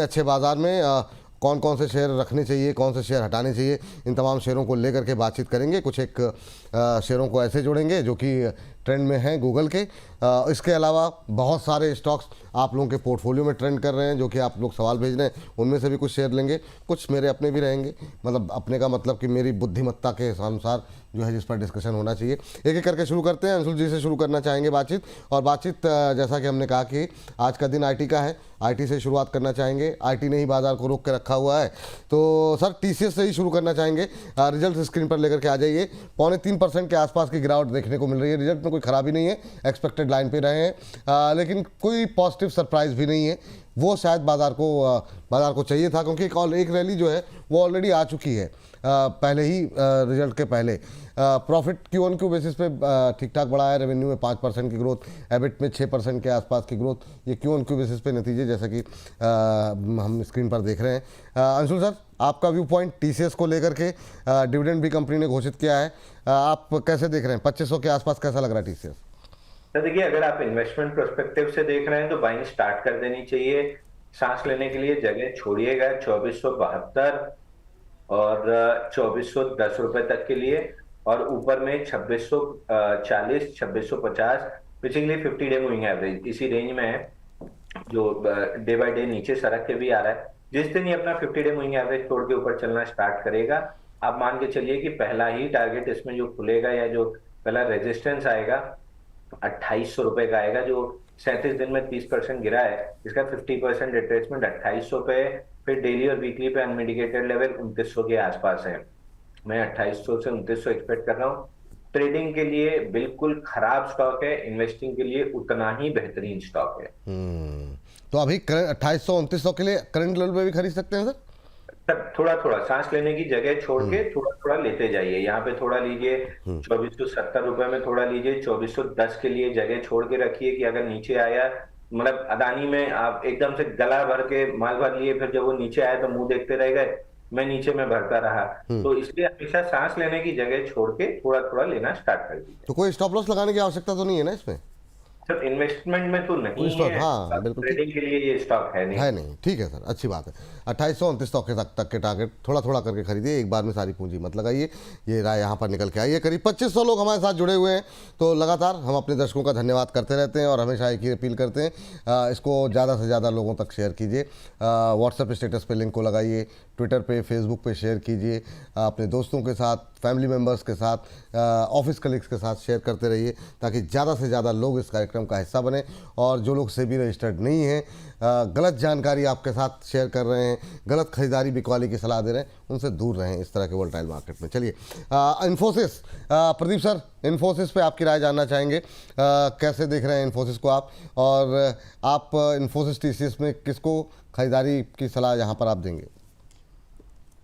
अच्छे बाज़ार में कौन कौन से शेयर रखने चाहिए, कौन से शेयर हटाने चाहिए, इन तमाम शेयरों को लेकर के बातचीत करेंगे। कुछ एक शेयरों को ऐसे जोड़ेंगे जो कि ट्रेंड में हैं गूगल के। इसके अलावा बहुत सारे स्टॉक्स आप लोगों के पोर्टफोलियो में ट्रेंड कर रहे हैं, जो कि आप लोग सवाल भेज रहे हैं, उनमें से भी कुछ शेयर लेंगे, कुछ मेरे अपने भी रहेंगे। मतलब अपने का मतलब कि मेरी बुद्धिमत्ता के अनुसार जो है जिस पर डिस्कशन होना चाहिए। एक एक करके शुरू करते हैं। अंशुल जी से शुरू करना चाहेंगे बातचीत। और बातचीत जैसा कि हमने कहा कि आज का दिन आईटी का है, आईटी से शुरुआत करना चाहेंगे। आईटी ने ही बाजार को रोक के रखा हुआ है, तो सर टीसीएस से ही शुरू करना चाहेंगे। रिजल्ट स्क्रीन पर लेकर के आ जाइए। 0.25% के आसपास की गिरावट देखने को मिल रही है। रिजल्ट में कोई खराबी नहीं है, एक्सपेक्टेड लाइन पे रहे हैं, लेकिन कोई पॉजिटिव सरप्राइज भी नहीं है। वो शायद बाजार को चाहिए था, क्योंकि एक रैली जो है वो ऑलरेडी आ चुकी है पहले ही रिजल्ट के पहले। प्रॉफिट Q1Q बेसिस पे ठीक ठाक बढ़ा है। रेवेन्यू में 5% की ग्रोथ, एबिट में 6% के आसपास की ग्रोथ। ये Q1Q बेसिस पे नतीजे जैसा कि हम स्क्रीन पर देख रहे हैं। अंशुल सर, आपका व्यू पॉइंट टीसीएस को लेकर के, डिविडेंड भी कंपनी ने घोषित किया है, आप कैसे देख रहे हैं? 2500 के आसपास कैसा लग रहा है टीसीएस? तो देखिए, अगर आप इन्वेस्टमेंट प्रोस्पेक्टिव से देख रहे हैं तो बाइंग स्टार्ट कर देनी चाहिए। सांस लेने के लिए जगह छोड़िएगा 2472 और 2410 रुपए तक के लिए, और ऊपर में 2640, 2650 बेसिकली 50 डे मूविंग एवरेज इसी रेंज में है, जो डे बाय डे नीचे सरक के भी आ रहा है। जिस दिन ये अपना 50 डे मूविंग एवरेज तोड़ के ऊपर चलना स्टार्ट करेगा, आप मान के चलिए कि पहला ही टारगेट इसमें जो खुलेगा या जो पहला रेजिस्टेंस आएगा 2800 रुपए का आएगा, जो 37 दिन में 30% गिरा है। इसका 50% रिट्रेसमेंट 2800 पे, फिर डेली और वीकली पे अनमिटिगेटेड लेवल 2900 के आसपास है। मैं 2800 से 2900 एक्सपेक्ट कर रहा हूँ। ट्रेडिंग के लिए बिल्कुल खराब स्टॉक है, इन्वेस्टिंग के लिए उतना ही बेहतरीन स्टॉक है। तो अभी 2800 2900 के लिए करंट लेवल पे भी खरीद सकते हैं सर? तब थोड़ा थोड़ा सांस लेने की जगह छोड़ के थोड़ा थोड़ा लेते जाइए। यहाँ पे थोड़ा लीजिए, 2470 रुपए में थोड़ा लीजिए, 2410 के लिए जगह छोड़ के रखिए कि अगर नीचे आया, मतलब अदानी में आप एकदम से गला भर के माल भर लिए, फिर जब वो नीचे आया तो मुंह देखते रह गए, मैं नीचे में भरता रहा। तो इसलिए हमेशा सांस लेने की जगह छोड़ के थोड़ा थोड़ा लेना स्टार्ट कर दीजिए। तो कोई स्टॉप लॉस लगाने की आवश्यकता तो नहीं है ना इसमें? सर इन्वेस्टमेंट में तो नहीं स्टॉक, है, हाँ बिल्कुल ट्रेडिंग के लिए ये स्टॉक है नहीं। है नहीं, ठीक है सर, अच्छी बात है। 2800 2900 के तक के टारगेट थोड़ा थोड़ा करके खरीदिए, एक बार में सारी पूंजी मत लगाइए। ये राय यहाँ पर निकल के आई है। करीब 2500 लोग हमारे साथ जुड़े हुए हैं, तो लगातार हम अपने दर्शकों का धन्यवाद करते रहते हैं और हमेशा एक ही अपील करते हैं, इसको ज़्यादा से ज़्यादा लोगों तक शेयर कीजिए। व्हाट्सएप स्टेटस पे लिंक को लगाइए, ट्विटर पे, फेसबुक पे शेयर कीजिए, अपने दोस्तों के साथ, फैमिली मेम्बर्स के साथ, ऑफिस कलीग्स के साथ शेयर करते रहिए, ताकि ज़्यादा से ज़्यादा लोग इस कार्यक्रम का हिस्सा बने। और जो लोग सेबी रजिस्टर्ड नहीं हैं, गलत जानकारी आपके साथ शेयर कर रहे हैं, गलत खरीदारी बिकवाली की सलाह दे रहे हैं, उनसे दूर रहें इस तरह के वोलेटाइल मार्केट में। चलिए, इन्फोसिस, प्रदीप सर, इन्फोसिस पे आपकी राय जानना चाहेंगे। कैसे देख रहे हैं इन्फोसिस को आप, और आप इन्फोसिस टीसीएस में किसको खरीदारी की सलाह यहाँ पर आप देंगे?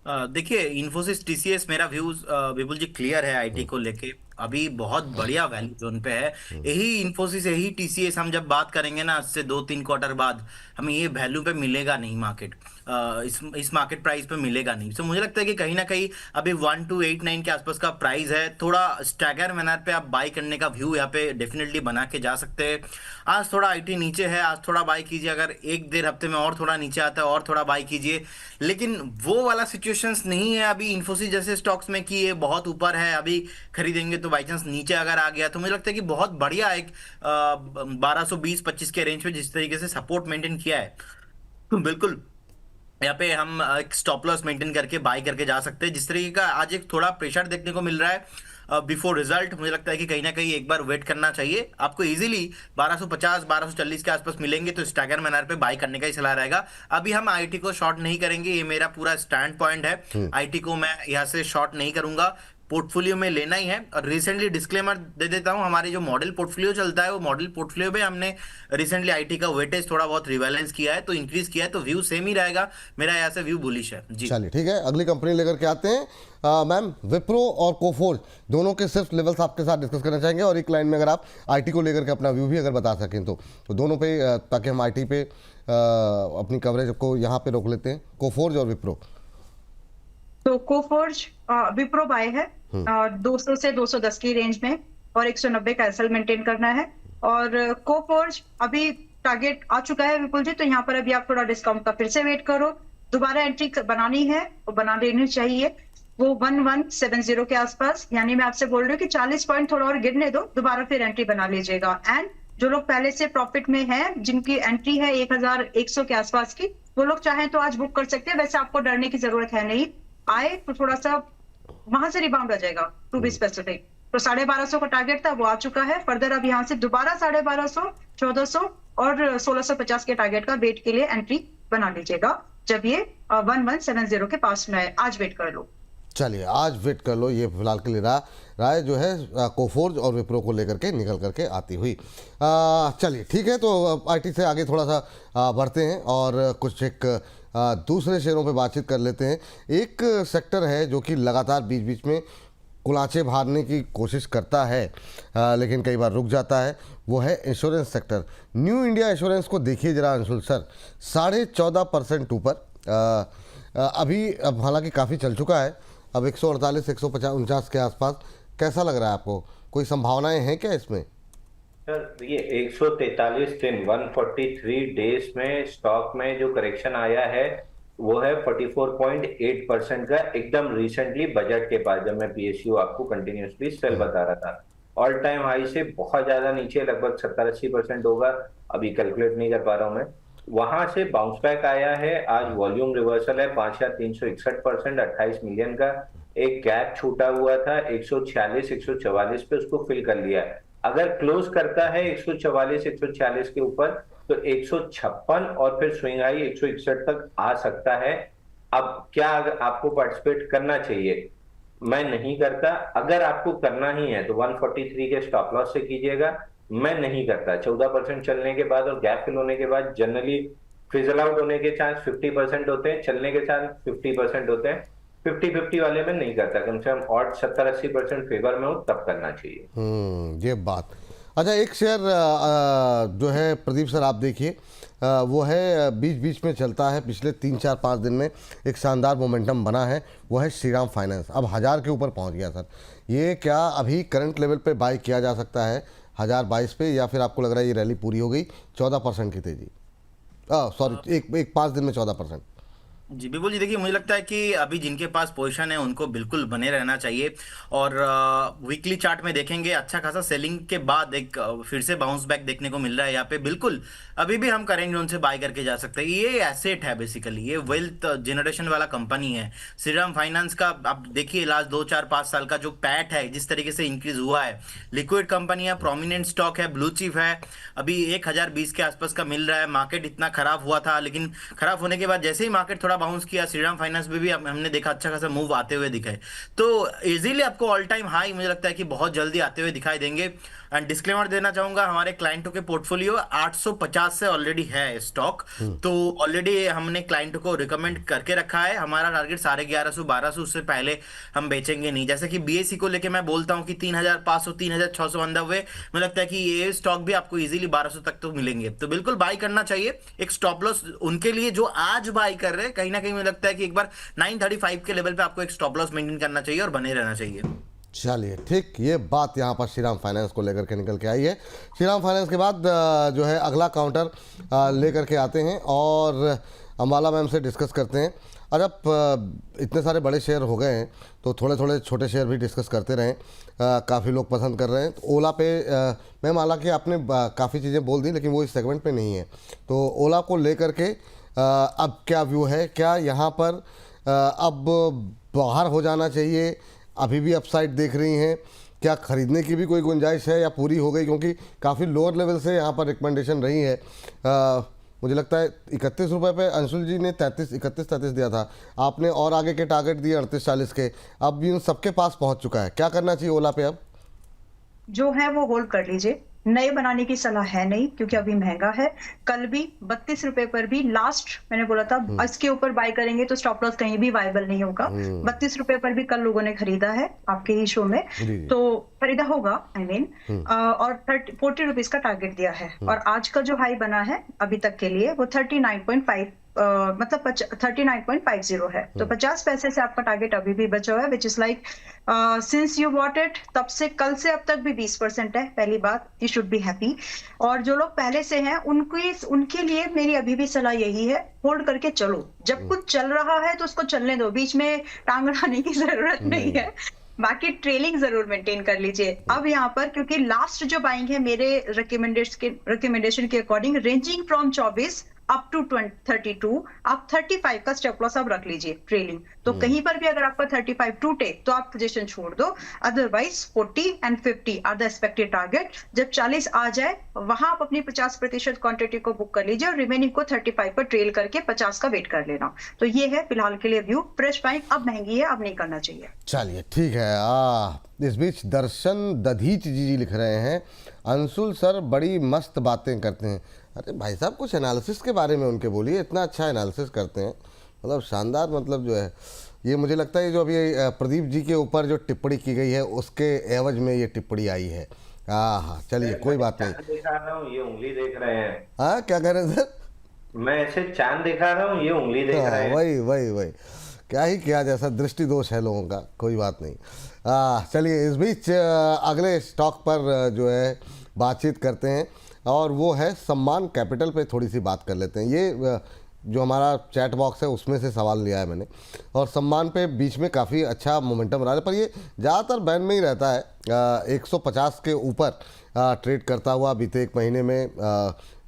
देखिए, इन्फोसिस टीसीएस मेरा व्यूज विपुल जी क्लियर है। आईटी को लेके अभी बहुत बढ़िया वैल्यू जोन पे है। यही इन्फोसिस, यही टीसीएस हम जब बात करेंगे ना, आज से 2-3 क्वार्टर बाद हमें ये वैल्यू पे मिलेगा नहीं मार्केट, इस मार्केट प्राइस पे मिलेगा नहीं। तो मुझे लगता है कि कहीं ना कहीं अभी 1289 के आसपास का प्राइस है। थोड़ा स्टैगर मैनर पे आप बाई करने का व्यू यहाँ पे डेफिनेटली बना के जा सकते हैं। आज थोड़ा आईटी नीचे है, आज थोड़ा बाई कीजिए। अगर 1-1.5 हफ्ते में और थोड़ा नीचे आता है और थोड़ा बाई कीजिए, लेकिन वो वाला सिचुएशंस नहीं है अभी इन्फोसिस जैसे स्टॉक्स में कि ये बहुत ऊपर है, अभी खरीदेंगे तो बाई चांस नीचे अगर आ गया। तो मुझे लगता है कि बहुत बढ़िया एक 1220-25 के रेंज पे जिस तरीके से सपोर्ट मेंटेन किया है, तो बिल्कुल यहाँ पे हम एक स्टॉप लॉस मेंटेन करके बाय करके जा सकते हैं। जिस तरीके का आज एक थोड़ा प्रेशर देखने को मिल रहा है बिफोर रिजल्ट, मुझे लगता है कि कहीं ना कहीं एक बार वेट करना चाहिए। आपको इजीली 1250 1240 के आसपास मिलेंगे, तो स्टैगर मैनर पे बाय करने का ही सलाह रहेगा। अभी हम आईटी को शॉर्ट नहीं करेंगे, ये मेरा पूरा स्टैंड पॉइंट है। आईटी को मैं यहाँ से शॉर्ट नहीं करूंगा, पोर्टफोलियो में लेना ही है। और रिसेंटली डिस्क्लेमर दे देता हूं, हमारे जो मॉडल पोर्टफोलियो चलता है, वो मॉडल पोर्टफोलियो में हमने रिसेंटली आईटी का वेटेज थोड़ा बहुत रिवैलेंस किया है, तो इंक्रीज किया है, तो व्यू सेम ही रहेगा। मेरा यहाँ से व्यू बुलिश है जी। चलिए ठीक है, अगली कंपनी लेकर के आते हैं। मैम, विप्रो और कोफोर्ज दोनों के सिर्फ लेवल्स आपके साथ डिस्कस करना चाहेंगे, और एक लाइन में अगर आप आईटी को लेकर के अपना व्यू भी अगर बता सकें तो दोनों पे, ताकि हम आईटी पे अपनी कवरेज को यहाँ पे रोक लेते हैं। कोफोर्ज और विप्रो। तो कोफोर्ज विप्रो बाय है 200 से 210 की रेंज में, और 190 का एसएल मेंटेन करना है। और कोफोर्ज अभी टारगेट आ चुका है विपुल जी, तो यहाँ पर अभी आप थोड़ा डिस्काउंट का फिर से वेट करो, दोबारा एंट्री बनानी है और बना लेनी चाहिए वो 1170 के आसपास। यानी मैं आपसे बोल रही हूँ कि 40 पॉइंट थोड़ा और गिरने दो, दोबारा फिर एंट्री बना लीजिएगा। एंड जो लोग पहले से प्रॉफिट में हैं, जिनकी एंट्री है 1100 के आसपास की, वो लोग चाहें तो आज बुक कर सकते हैं। वैसे आपको डरने की जरूरत है नहीं, आए तो थोड़ा सा वहां से रिबाउंड आ जाएगा टू बी स्पेसिफिक। तो 1250 का टारगेट था, वो आ चुका है। फर्दर अब यहाँ से दोबारा 1250, 1400 और 1650 के टारगेट का वेट के लिए एंट्री बना लीजिएगा जब ये 1170 के पास में आए। आज वेट कर लो। चलिए आज वेट कर लो। ये फिलहाल के लिए राय जो है कोफोर्ज और विप्रो को लेकर के निकल करके आती हुई। चलिए ठीक है, तो आईटी से आगे थोड़ा सा बढ़ते हैं और कुछ एक दूसरे शेयरों पे बातचीत कर लेते हैं। एक सेक्टर है जो कि लगातार बीच बीच में कुलांचे मारने की कोशिश करता है लेकिन कई बार रुक जाता है, वो है insurance sector. New India insurance को देखिए जरा अंशुल सर, 14.5% ऊपर अभी, अब हालांकि काफ़ी चल चुका है, अब 148 149 के आसपास। कैसा लग रहा है आपको, कोई संभावनाएं हैं क्या इसमें? सर ये 143 दिन 143 डेज में स्टॉक में जो करेक्शन आया है वो है 44.8% का, एकदम रिसेंटली बजट के बाद, जब मैं पीएसयू आपको कंटिन्यूसली सेल बता रहा था। ऑल टाइम हाई से बहुत ज्यादा नीचे, लगभग 70-80% होगा, अभी कैलकुलेट नहीं कर पा रहा हूं मैं। वहां से बाउंस बैक आया है, आज वॉल्यूम रिवर्सल है 5361%, 28 मिलियन का। एक गैप छूटा हुआ था 146 144 पे, उसको फिल कर लिया है। अगर क्लोज करता है 144 146 के ऊपर तो 156 और फिर स्विंग हाई 161 तक आ सकता है। अब क्या आपको पार्टिसिपेट करना चाहिए? मैं नहीं करता। अगर आपको करना ही है तो 143 के स्टॉप लॉस से कीजिएगा। मैं नहीं करता। 14% चलने के बाद और गैप फिल होने के बाद जनरली फिजल आउट होने के चांस 50% होते हैं, चलने के चांस 50% होते हैं। 50-50 वाले में नहीं करता, कम से कम और 70-80% फेवर में हो तब करना चाहिए। ये बात। अच्छा, एक शेयर जो है प्रदीप सर आप देखिए, वो है बीच बीच में चलता है, पिछले 3-4-5 दिन में एक शानदार मोमेंटम बना है, वो है श्रीराम फाइनेंस। अब 1000 के ऊपर पहुंच गया सर। ये क्या अभी करंट लेवल पे बाय किया जा सकता है 1022 पे, या फिर आपको लग रहा है ये रैली पूरी हो गई? 14% की तेजी, सॉरी एक 5 दिन में 14%। जी बिल्कुल जी, देखिए मुझे लगता है कि अभी जिनके पास पोजीशन है उनको बिल्कुल बने रहना चाहिए। और वीकली चार्ट में देखेंगे अच्छा खासा सेलिंग के बाद एक फिर से बाउंस बैक देखने को मिल रहा है यहाँ पे। बिल्कुल अभी भी हम करेंट जोन से बाय करके जा सकते हैं। ये एसेट है बेसिकली, ये वेल्थ जनरेशन वाला कंपनी है श्रीराम फाइनेंस का। आप देखिए लास्ट 2-4-5 साल का जो पैट है जिस तरीके से इंक्रीज हुआ है। लिक्विड कंपनी है, प्रोमिनेंट स्टॉक है, ब्लू चिप है, अभी 1020 के आसपास का मिल रहा है। मार्केट इतना खराब हुआ था, लेकिन खराब होने के बाद जैसे ही मार्केट थोड़ा बाउंस किया, श्रीराम फाइनेंस में भी हमने देखा अच्छा खासा मूव आते हुए दिखाए। तो इजीली आपको ऑल टाइम हाई मुझे लगता है कि बहुत जल्दी आते हुए दिखाई देंगे। एंड डिस्क्लेमर देना चाहूंगा, हमारे क्लाइंटों के पोर्टफोलियो 850 से ऑलरेडी है स्टॉक, तो ऑलरेडी हमने क्लाइंट को रिकमेंड करके रखा है। हमारा टारगेट 1150-1200, उससे पहले हम बेचेंगे नहीं। जैसे कि बीएससी को लेके मैं बोलता हूं कि 3500 3600 ऑन द वे, मुझे लगता है कि ये स्टॉक भी आपको इजीली 1200 तक तो मिलेंगे। तो बिल्कुल बाय करना चाहिए। एक स्टॉप लॉस उनके लिए जो आज बाय कर रहे हैं, कहीं ना कहीं मुझे लगता है कि एक बार 935 के लेवल पे आपको एक स्टॉप लॉस मेंटेन करना चाहिए और बने रहना चाहिए। चलिए ठीक, ये बात यहाँ पर श्रीराम फाइनेंस को लेकर के निकल के आई है। श्रीराम फाइनेंस के बाद जो है अगला काउंटर लेकर के आते हैं और अम्बाला मैम से डिस्कस करते हैं। और अब इतने सारे बड़े शेयर हो गए हैं तो थोड़े थोड़े छोटे शेयर भी डिस्कस करते रहें, काफ़ी लोग पसंद कर रहे हैं। तो ओला पे मैम, हालांकि आपने काफ़ी चीज़ें बोल दी लेकिन वो इस सेगमेंट पे नहीं है, तो ओला को लेकर के अब क्या व्यू है? क्या यहाँ पर अब बाहर हो जाना चाहिए? अभी भी अपसाइड देख रही हैं? क्या खरीदने की भी कोई गुंजाइश है या पूरी हो गई? क्योंकि काफ़ी लोअर लेवल से यहाँ पर रिकमेंडेशन रही है। मुझे लगता है 31 रुपये पे अंशुल जी ने 31-33 दिया था आपने, और आगे के टारगेट दिए 38-40 के। अब भी उन सबके पास पहुँच चुका है। क्या करना चाहिए ओला पे अब? जो है वो होल्ड कर लीजिए, नए बनाने की सलाह है नहीं, क्योंकि अभी महंगा है। कल भी 32 रुपए पर भी लास्ट मैंने बोला था इसके ऊपर बाय करेंगे तो स्टॉप लॉस कहीं भी वायबल नहीं होगा। 32 रुपए पर भी कल लोगों ने खरीदा है आपके ही शो में, तो खरीदा होगा आई मीन, और 40 रुपीज का टारगेट दिया है। और आज का जो हाई बना है अभी तक के लिए वो 39.5 मतलब 39.50 है। तो 50 पैसे से आपका टारगेट अभी भी बचा हुआ है, which is like since you bought it तब से कल से अब तक भी 20% है, पहली बात, यू शुड बी हैप्पी। और जो लोग पहले से हैं उनके लिए मेरी अभी भी सलाह यही है, होल्ड करके चलो। जब कुछ चल रहा है तो उसको चलने दो, बीच में टांग अड़ाने की जरूरत नहीं है। बाकी ट्रेलिंग जरूर मेंटेन कर लीजिए। अब यहाँ पर क्योंकि लास्ट जो बाइंग है मेरे रिकमेंडेशन के according ranging from 24 up to 32, आप 35 का स्टॉप लॉस आप रख लीजिए ट्रेलिंग। तो कहीं पर भी अगर आपका 35 टूटे तो आप पोजीशन छोड़ दो, otherwise 40 and 50 are the expected target. जब 40 आ जाए वहां आप अपनी 50% क्वांटिटी को बुक कर लीजिए और रिमेनिंग को 35 पर ट्रेल करके 50 का वेट कर लेना। तो ये है फिलहाल के लिए व्यू। फ्रेश बाइंग अब महंगी है, अब नहीं करना चाहिए। चलिए ठीक है। इस बीच दर्शन दधीच जी लिख रहे हैं, अंशुल सर बड़ी मस्त बातें करते हैं। अरे भाई साहब कुछ एनालिसिस के बारे में उनके बोलिए, इतना अच्छा एनालिसिस करते हैं, मतलब शानदार। मतलब जो है ये मुझे लगता है जो अभी प्रदीप जी के ऊपर जो टिप्पणी की गई है उसके एवज में ये टिप्पणी आई है। हाँ चलिए कोई बात नहीं। दिखा रहा हूँ, ये उंगली देख रहे हैं। हाँ क्या कह रहे हैं सर? मैं ऐसे चांद दिखा रहा हूँ, ये उंगली देख रहे हैं। वही क्या ही किया, जैसा दृष्टि दोष है लोगों का, कोई बात नहीं। चलिए इस बीच अगले स्टॉक पर जो है बातचीत करते हैं और वो है सम्मान कैपिटल पे थोड़ी सी बात कर लेते हैं। ये जो हमारा चैट बॉक्स है उसमें से सवाल लिया है मैंने, और सम्मान पे बीच में काफ़ी अच्छा मोमेंटम रहा है, पर ये ज़्यादातर बैन में ही रहता है। 150 के ऊपर ट्रेड करता हुआ बीते एक महीने में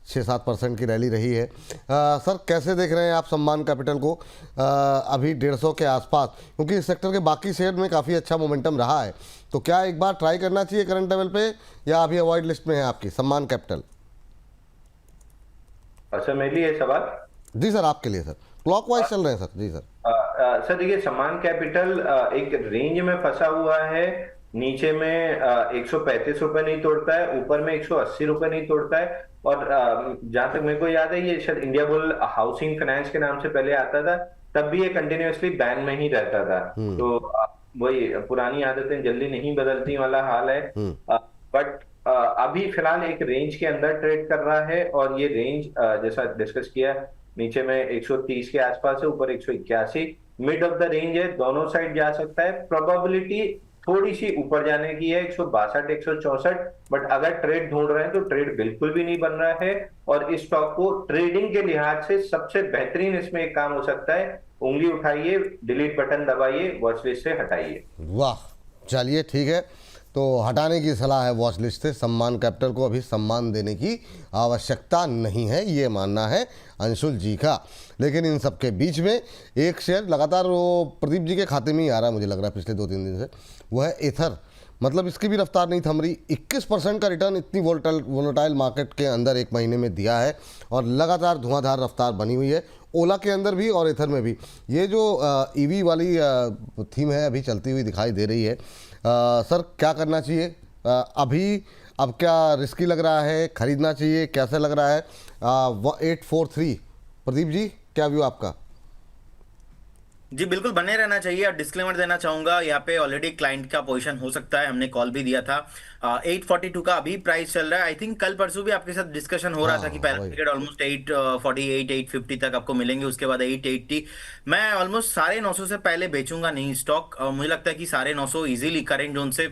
6-7% की रैली रही है। सर कैसे देख रहे हैं आप सम्मान कैपिटल को अभी 150 के आसपास, क्योंकि इस सेक्टर के बाकी शेयर में काफ़ी अच्छा मोमेंटम रहा है, तो क्या एक बार ट्राई करना चाहिए करंट लेवल पे या अभी अवॉइड लिस्ट में है आपकी सम्मान कैपिटल? अच्छा मेरे लिए सवाल? जी सर आपके लिए सर, क्लॉकवाइज चल रहे हैं सर। जी सर। सर देखिए सम्मान कैपिटल एक रेंज में फंसा हुआ है। नीचे में 135 रुपए नहीं तोड़ता है, ऊपर में 180 रुपए नहीं तोड़ता है। और जहां तक मेरे को याद है ये शायद इंडिया बुल हाउसिंग फाइनेंस के नाम से पहले आता था, तब भी ये कंटिन्यूअसली बैन में ही रहता था। तो वही पुरानी आदतें जल्दी नहीं बदलती वाला हाल है। बट अभी फिलहाल एक रेंज के अंदर ट्रेड कर रहा है, और ये रेंज जैसा डिस्कस किया नीचे में 130 के आसपास है, ऊपर 181, मिड ऑफ द रेंज है, दोनों साइड जा सकता है। प्रोबेबिलिटी थोड़ी सी ऊपर जाने की है 162 164, बट अगर ट्रेड ढूंढ रहे हैं तो ट्रेड बिल्कुल भी नहीं बन रहा है। और इस स्टॉक को ट्रेडिंग के लिहाज से सबसे बेहतरीन इसमें एक काम हो सकता है, उंगली उठाइए, डिलीट बटन दबाइए, वॉच लिस्ट से हटाइए। वाह चलिए ठीक है, तो हटाने की सलाह है वॉच लिस्ट से। सम्मान कैपिटल को अभी सम्मान देने की आवश्यकता नहीं है, ये मानना है अंशुल जी का। लेकिन इन सब के बीच में एक शेयर लगातार वो प्रदीप जी के खाते में ही आ रहा है, मुझे लग रहा है पिछले 2-3 दिन से, वो है एथर। मतलब इसकी भी रफ्तार नहीं थम रही। 21% का रिटर्न इतनी वोलेटाइल मार्केट के अंदर एक महीने में दिया है, और लगातार धुआंधार रफ्तार बनी हुई है ओला के अंदर भी और एथर में भी। ये जो ईवी वाली थीम है अभी चलती हुई दिखाई दे रही है। सर क्या करना चाहिए अभी? अब क्या रिस्की लग रहा है, खरीदना चाहिए, कैसे लग रहा है? 843 प्रदीप जी क्या व्यू आपका? जी बिल्कुल बने रहना चाहिए। और डिस्क्लेमर देना चाहूंगा, यहाँ पे ऑलरेडी क्लाइंट का पोजीशन हो सकता है, हमने कॉल भी दिया था। 842 का अभी प्राइस चल रहा है। आई थिंक कल परसों भी आपके साथ डिस्कशन हो रहा था कि पहला टारगेट ऑलमोस्ट 848 850 तक आपको मिलेंगे, उसके बाद 880। मैं ऑलमोस्ट 950 से पहले बेचूंगा नहीं स्टॉक। मुझे लगता है कि 950 इजीली करेंट जोन से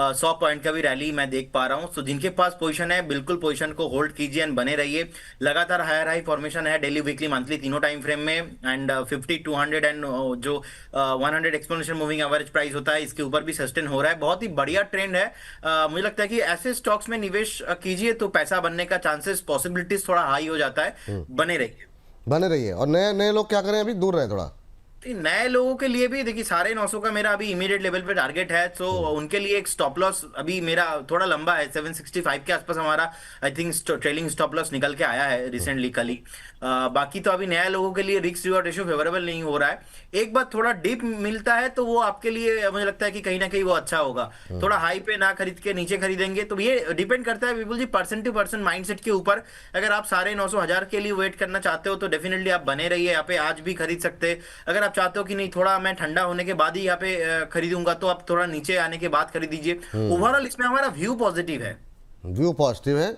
100 पॉइंट का भी रैली मैं देख पा रहा हूँ। तो जिनके पास पोजीशन है बिल्कुल पोजीशन को होल्ड कीजिए एंड बने रहिए। लगातार हायर हाई फॉर्मेशन है डेली, वीकली, मंथली, तीनों टाइम फ्रेम में। एंड 50 200 एंड जो 100 एक्सपोनेंशियल मूविंग एवरेज प्राइस होता है, इसके ऊपर भी सस्टेन हो रहा है। बहुत ही बढ़िया ट्रेंड है। मुझे लगता है कि ऐसे स्टॉक्स में निवेश कीजिए तो पैसा बनने का चांसेस, पॉसिबिलिटीज थोड़ा हाई हो जाता है। बने रहिए। और नए लोग क्या करें? अभी दूर रहे थोड़ा। नए लोगों के लिए भी देखिए 950 का मेरा अभी इमीडिएट लेवल पे टारगेट है, तो उनके लिए एक स्टॉप लॉस अभी मेरा थोड़ा लंबा है। 765 के आसपास हमारा I think trailing stop loss निकल के आया है रिसेंटली कल ही। बाकी तो अभी नए लोगों के लिए रिस्क रिवॉर्ड रेशियो फेवरेबल नहीं हो रहा है। एक बार थोड़ा डीप मिलता है तो वो आपके लिए मुझे लगता है कि कहीं ना कहीं वो अच्छा होगा। थोड़ा हाई पे ना खरीद के नीचे खरीदेंगे तो ये डिपेंड करता है विपुल जी पर्सन टू पर्सन माइंडसेट के ऊपर। अगर आप 950 1000 के लिए वेट करना चाहते हो तो डेफिनेटली आप बने रहिए, यहाँ पे आज भी खरीद सकते हैं। अगर आप चाहते हो कि नहीं थोड़ा मैं ठंडा होने के बाद ही यहाँ पे खरीदूंगा, तो आप थोड़ा नीचे आने के बाद खरीद दीजिए। ओवरऑल इसमें हमारा व्यू पॉजिटिव है। व्यू पॉजिटिव है।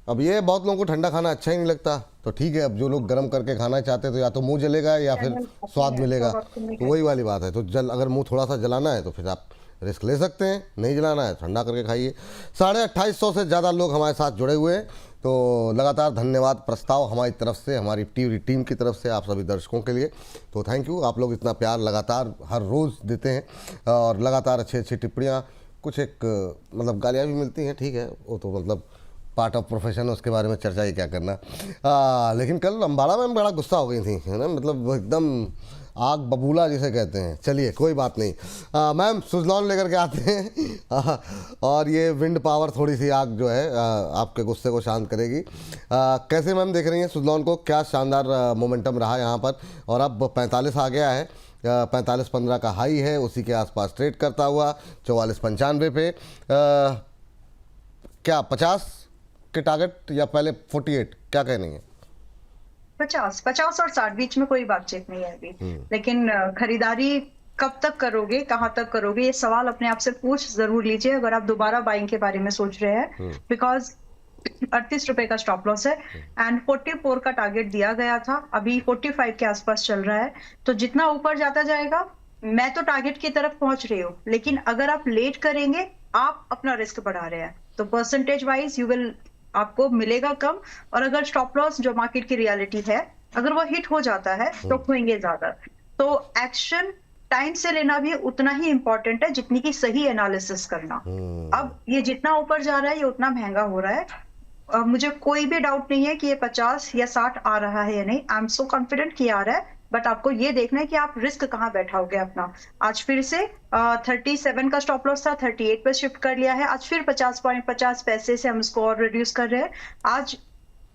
अब ये बहुत लोगों को ठंडा खाना अच्छा ही नहीं लगता, तो ठीक है, अब जो लोग गर्म करके खाना चाहते हैं तो या तो मुंह जलेगा या फिर स्वाद मिलेगा, तो वही वाली बात है। तो अगर मुंह थोड़ा सा जलाना है तो फिर आप रिस्क ले सकते हैं, नहीं जलाना है ठंडा करके खाइए। 2850 से ज़्यादा लोग हमारे साथ जुड़े हुए हैं, तो लगातार धन्यवाद प्रस्ताव हमारी तरफ से, हमारी पूरी टीम की तरफ से आप सभी दर्शकों के लिए। तो थैंक यू, आप लोग इतना प्यार लगातार हर रोज़ देते हैं और लगातार अच्छी अच्छी टिप्पणियाँ, कुछ एक मतलब गालियाँ भी मिलती हैं, ठीक है, वो तो मतलब पार्ट ऑफ प्रोफेशन, उसके बारे में चर्चा ही क्या करना। लेकिन कल अम्बाला में बड़ा गुस्सा हो गई थी, है ना, मतलब एकदम आग बबूला जिसे कहते हैं। चलिए कोई बात नहीं, मैम सुजलॉन लेकर के आते हैं और ये विंड पावर थोड़ी सी आग जो है आपके गुस्से को शांत करेगी। कैसे मैम देख रही हैं सुजलॉन को? क्या शानदार मोमेंटम रहा यहाँ पर, और अब 45 आ गया है, 45-15 का हाई है, उसी के आसपास ट्रेड करता हुआ 44-95 पे। क्या 50 के टारगेट या पहले 48, क्या कहनी है? 50 और 60 बीच में कोई बातचीत नहीं है अभी, लेकिन खरीदारी कब तक करोगे, कहाँ तक करोगे, ये सवाल अपने आप से पूछ जरूर लीजिए अगर आप दोबारा बाइंग के बारे में सोच रहे हैं। बिकॉज 38 रुपए का स्टॉप लॉस है एंड 44 का टारगेट दिया गया था, अभी 45 के आसपास चल रहा है। तो जितना ऊपर जाता जाएगा, मैं तो टारगेट की तरफ पहुंच रही हूँ, लेकिन अगर आप लेट करेंगे आप अपना रिस्क बढ़ा रहे हैं, तो परसेंटेज वाइज यू विल, आपको मिलेगा कम। और अगर स्टॉप लॉस जो मार्केट की रियलिटी है, अगर वो हिट हो जाता है तो खोएंगे ज्यादा। तो एक्शन टाइम से लेना भी उतना ही इंपॉर्टेंट है जितनी की सही एनालिसिस करना। अब ये जितना ऊपर जा रहा है ये उतना महंगा हो रहा है। मुझे कोई भी डाउट नहीं है कि ये 50 या 60 आ रहा है या नहीं, आई एम सो कॉन्फिडेंट कि आ रहा है, बट आपको ये देखना है कि आप रिस्क कहाँ बैठाओगे अपना। आज फिर से 37 का स्टॉप लॉस था, 38 पे शिफ्ट कर लिया है, आज फिर 50 पैसे से हम इसको और रिड्यूस कर रहे हैं। आज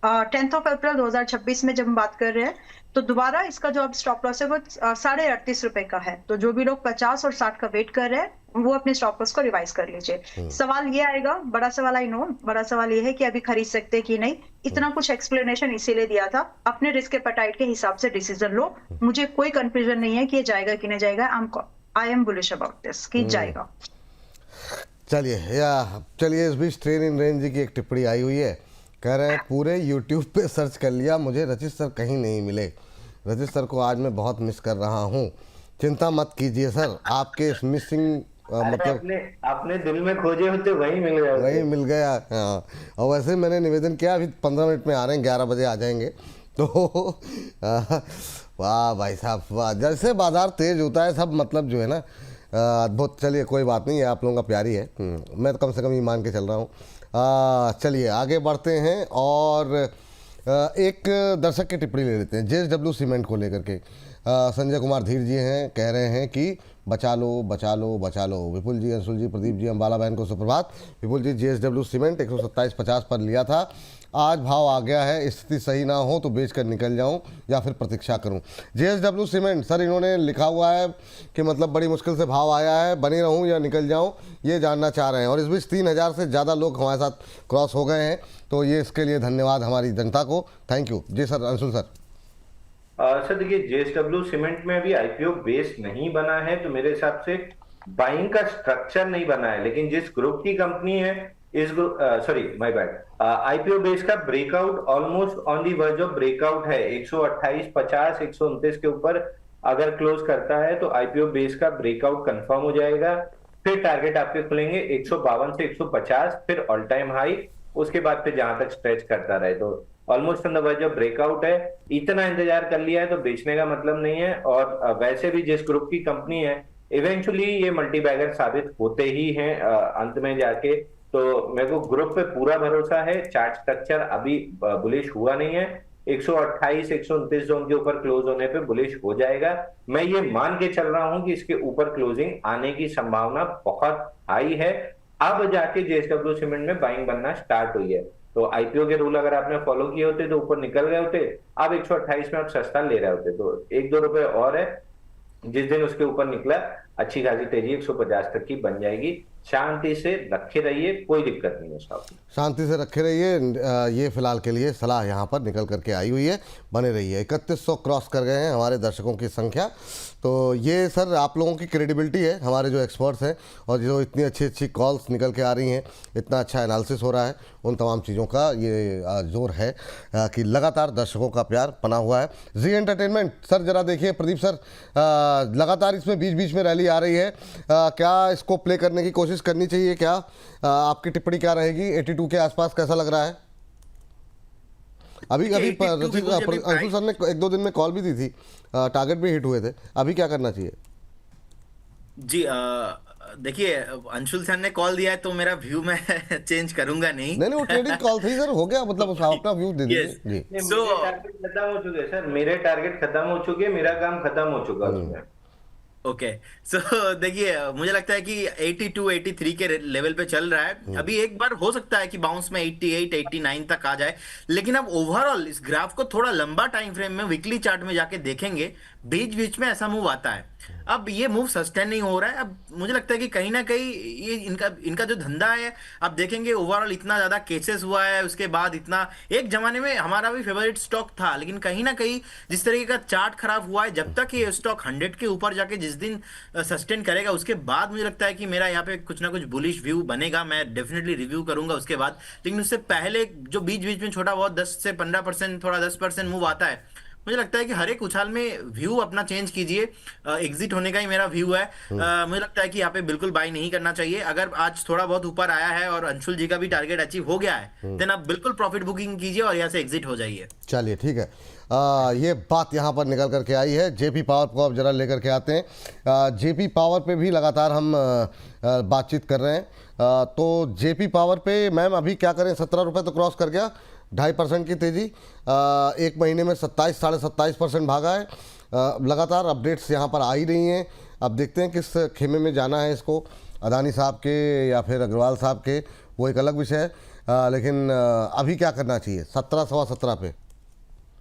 10 अप्रैल 2026 में जब हम बात कर रहे हैं, तो दोबारा इसका जो अब स्टॉप लॉस है वो 38.5 रुपए का है। तो जो भी लोग 50 और 60 का वेट कर रहे हैं वो अपने स्टॉप लॉस को रिवाइज कर लीजिए। सवाल ये आएगा, बड़ा सवाल, आई नो, बड़ा सवाल ये है कि अभी खरीद सकते हैं कि नहीं। इतना कुछ एक्सप्लेनेशन इसीलिए दिया था, अपने रिस्क एपेटाइट के हिसाब से डिसीजन लो। मुझे कोई कंफ्यूजन नहीं है कि ये जाएगा कि नहीं जाएगा। I am bullish about this कि जाएगा। चलिए इस बीच ट्रेन इन रेंज की एक टिप्पणी आई हुई है, कह रहे हैं पूरे यूट्यूब पे सर्च कर लिया, मुझे रचित सर कहीं नहीं मिले। रचित सर को आज मैं बहुत मिस कर रहा हूँ, चिंता मत कीजिए सर, आपके इस मिसिंग मतलब अपने दिल में खोजे होते वही मिल गया, वही मिल गया। हाँ, और वैसे मैंने निवेदन किया अभी 15 मिनट में आ रहे हैं, 11 बजे आ जाएंगे। तो वाह भाई साहब वाह, जैसे बाजार तेज होता है सब मतलब जो है ना अद्भुत। चलिए कोई बात नहीं, है आप लोगों का प्यारी है, मैं तो कम से कम ये मान के चल रहा हूँ। चलिए आगे बढ़ते हैं और एक दर्शक की टिप्पणी ले लेते हैं JSW सीमेंट को लेकर के। संजय कुमार धीर जी हैं, कह रहे हैं कि बचा लो बचा लो बचा लो। विपुल जी, अंशुल जी, प्रदीप जी, अम्बाला बहन को सुप्रभात। विपुल जी, JSW सीमेंट 127.50 पर लिया था, आज भाव आ गया है, स्थिति सही ना हो तो बेच कर निकल जाऊं या फिर प्रतीक्षा करूं। JSW सीमेंट सर, इन्होंने लिखा हुआ है कि मतलब बड़ी मुश्किल से भाव आया है, बने रहूं या निकल जाऊं, ये जानना चाह रहे हैं। और इस बीच 3000 से ज़्यादा लोग हमारे साथ क्रॉस हो गए हैं, तो ये इसके लिए धन्यवाद हमारी जनता को, थैंक यू। जी सर, अंशुल सर। सर देखिए, JSW सीमेंट में अभी IPO बेस नहीं बना है, तो मेरे हिसाब से बाइंग का स्ट्रक्चर नहीं बना है। लेकिन जिस ग्रुप की कंपनी है, इस sorry my bad, IPO base का breakout almost on the verge of breakout है। 128.50 129 के ऊपर अगर क्लोज करता है तो IPO बेस का ब्रेकआउट कंफर्म हो जाएगा। फिर टारगेट आपके खुलेंगे 152 से 150, फिर ऑल टाइम हाई, उसके बाद फिर जहां तक स्ट्रेच करता रहे। तो almost on the verge of breakout है, इतना इंतजार कर लिया है तो बेचने का मतलब नहीं है। और वैसे भी जिस ग्रुप की कंपनी है, इवेंचुअली ये मल्टी बैगर साबित होते ही हैं अंत में जाके। तो मेरे को ग्रुप पे पूरा भरोसा है। चार्ट स्ट्रक्चर अभी बुलिश हुआ नहीं है, 128 129 जोन के ऊपर क्लोज होने पे बुलिश हो जाएगा। मैं ये मान के चल रहा हूं कि इसके ऊपर क्लोजिंग आने की संभावना बहुत हाई है। अब जाके JSW सीमेंट में बाइंग बनना स्टार्ट हुई है। तो IPO के रूल अगर आपने फॉलो किए होते तो ऊपर निकल गए होते, अब 128 में आप सस्ता ले रहे होते। तो 1-2 रुपए और है, जिस दिन उसके ऊपर निकला अच्छी खासी तेजी 150 तक की बन जाएगी। शांति से रखे रहिए, कोई दिक्कत नहीं है साहब, शांति से रखे रहिए। ये फिलहाल के लिए सलाह यहाँ पर निकल करके आई हुई है, बने रहिए। 3100 क्रॉस कर गए हैं हमारे दर्शकों की संख्या। तो ये सर आप लोगों की क्रेडिबिलिटी है, हमारे जो एक्सपर्ट्स हैं और जो इतनी अच्छी अच्छी कॉल्स निकल के आ रही हैं, इतना अच्छा एनालिसिस हो रहा है, उन तमाम चीज़ों का ये जोर है कि लगातार दर्शकों का प्यार बना हुआ है। जी एंटरटेनमेंट सर, जरा देखिए प्रदीप सर, लगातार इसमें बीच बीच में रैली आ रही है, क्या इसको प्ले करने की कोशिश करनी चाहिए क्या? आपकी टिप्पणी क्या रहेगी? 82 के आसपास कैसा लग रहा है? अभी अभी 82 अंशुल सर ने 1-2 दिन में कॉल भी दी थी, टारगेट भी हिट हुए थे, अभी क्या करना चाहिए? जी देखिए, अंशुल सर ने कॉल दिया है तो मेरा व्यू मैं चेंज करूंगा नहीं। नहीं वो ट्रेडिंग कॉल थी सर, हो गया, मतलब उस अपना व्यू दे दीजिए यस। जी। नहीं, सो मेरे टारगेट खत्म हो चुके हैं सर, मेरे टारगेट खत्म हो चुके, मेरा काम खत्म हो चुका उसमें। ओके, सो देखिए, मुझे लगता है कि 82 83 के लेवल पे चल रहा है। अभी एक बार हो सकता है कि बाउंस में 88 89 तक आ जाए, लेकिन अब ओवरऑल इस ग्राफ को थोड़ा लंबा टाइम फ्रेम में वीकली चार्ट में जाके देखेंगे, बीच बीच में ऐसा मूव आता है। अब ये मूव सस्टेन नहीं हो रहा है। अब मुझे लगता है कि कहीं ना कहीं ये इनका इनका जो धंधा है, आप देखेंगे ओवरऑल इतना ज्यादा केसेस हुआ है, उसके बाद इतना, एक जमाने में हमारा भी फेवरेट स्टॉक था, लेकिन कहीं ना कहीं जिस तरीके का चार्ट खराब हुआ है, जब तक ये स्टॉक 100 के ऊपर जाके जिस दिन सस्टेन करेगा, उसके बाद मुझे लगता है कि मेरा यहाँ पे कुछ ना कुछ बुलिश व्यू बनेगा। मैं डेफिनेटली रिव्यू करूंगा उसके बाद, लेकिन उससे पहले जो बीच बीच में छोटा बहुत 10 से 15%, थोड़ा 10% मूव आता है, मुझे लगता है कि हर एक उछाल में व्यू अपना चेंज कीजिए। एग्जिट होने का ही मेरा व्यू है। मुझे लगता है कि यहाँ पे बिल्कुल बाई नहीं करना चाहिए। अगर आज थोड़ा बहुत ऊपर आया है और अंशुल जी का भी टारगेट अचीव हो गया है, देन आप बिल्कुल प्रॉफिट बुकिंग कीजिए और यहाँ से एग्जिट हो जाइए। चलिए ठीक है, ये बात यहाँ पर निकल करके आई है। जेपी पावर को अब जरा लेकर के आते हैं। जेपी पावर पे भी लगातार हम बातचीत कर रहे हैं। तो जेपी पावर पे मैम अभी क्या करें? 17 रुपये तो क्रॉस कर गया, 2.5% की तेज़ी, एक महीने में 27 साढ़े 27% भागा है। लगातार अपडेट्स यहाँ पर आ ही रही हैं। अब देखते हैं किस खेमे में जाना है इसको, अदानी साहब के या फिर अग्रवाल साहब के, वो एक अलग विषय है। लेकिन अभी क्या करना चाहिए? 17 सवा 17 पे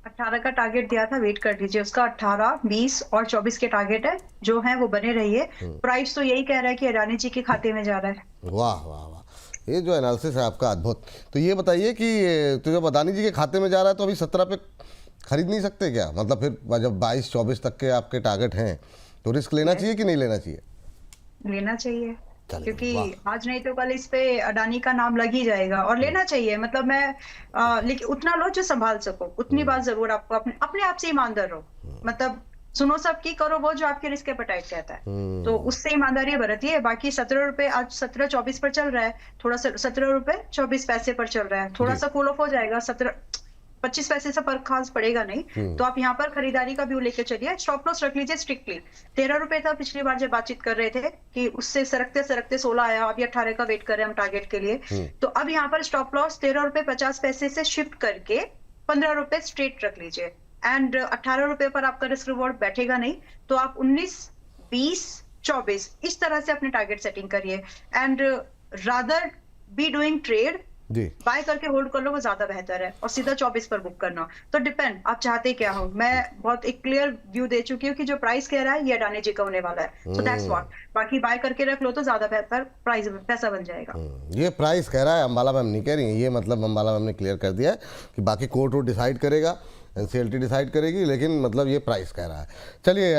18 का टारगेट दिया था, वेट कर लीजिए उसका। 18, 20 और 24 के टारगेट है जो है वो बने रहिए। प्राइस तो यही कह रहा है कि अडानी जी के खाते में जा रहा है। वाह वाह वाह, ये जो एनालिसिस है आपका अद्भुत। तो ये बताइए कि तो जब अदानी जी के खाते में जा रहा है तो अभी 17 पे खरीद नहीं सकते क्या? मतलब फिर जब 22-24 तक के आपके टारगेट हैं तो रिस्क लेना चाहिए कि नहीं लेना चाहिए? लेना चाहिए, चलिए, क्योंकि वाह। आज नहीं तो कल इस पे अडानी का नाम लग ही जाएगा और लेना चाहिए। मतलब मैं लेकिन उतना लो जो संभाल सको, उतनी बात जरूर आपको अपने आप से ईमानदार रहो। मतलब सुनो सबकी, करो वो जो आपके रिस्क एपेटाइट कहता है, तो उससे ईमानदारी बरतिए। बाकी 17 रुपए, आज 17-24 पर चल रहा है, थोड़ा सा 17 रुपए 24 पैसे पर चल रहा है, थोड़ा सा कूल ऑफ हो जाएगा, 17-25 पैसे से फर्क खास पड़ेगा नहीं। तो आप यहाँ पर खरीदारी का व्यू लेके चलिए। स्टॉप लॉस रख लीजिए स्ट्रिक्टली। 13 रुपए था पिछली बार जब बातचीत कर रहे थे कि उससे सरकते सरकते 16 आया, अभी 18 का वेट कर रहे हैं हम टारगेट के लिए। तो अब यहाँ पर स्टॉप लॉस 13 रुपए 50 पैसे से शिफ्ट करके 15 रुपए स्ट्रेट रख लीजिए। एंड 18 रुपए पर आपका रिस्क रिवॉर्ड बैठेगा नहीं, तो आप 19, 20, 24 इस तरह से अपने टारगेट सेटिंग करिए। And rather be doing trade, जी बाय करके होल्ड कर लो, वो ज्यादा बेहतर है, और सीधा 24 पर बुक करना। तो डिपेंड आप चाहते क्या हो। मैं बहुत एक क्लियर व्यू दे चुकी हूँ कि जो प्राइस कह रहा है ये अडानी जी का होने वाला है। So that's what. बाकी बाय करके रख लो तो ज्यादा बेहतर प्राइस पैसा बन जाएगा। ये प्राइस कह रहा है, अंबाला मैम नहीं कह रही है। ये मतलब अंबाला मैम ने क्लियर कर दिया है कि बाकी कोर्ट वो डिसाइड करेगा, एनसीएलटी डिसाइड करेगी, लेकिन मतलब ये प्राइस कह रहा है। चलिए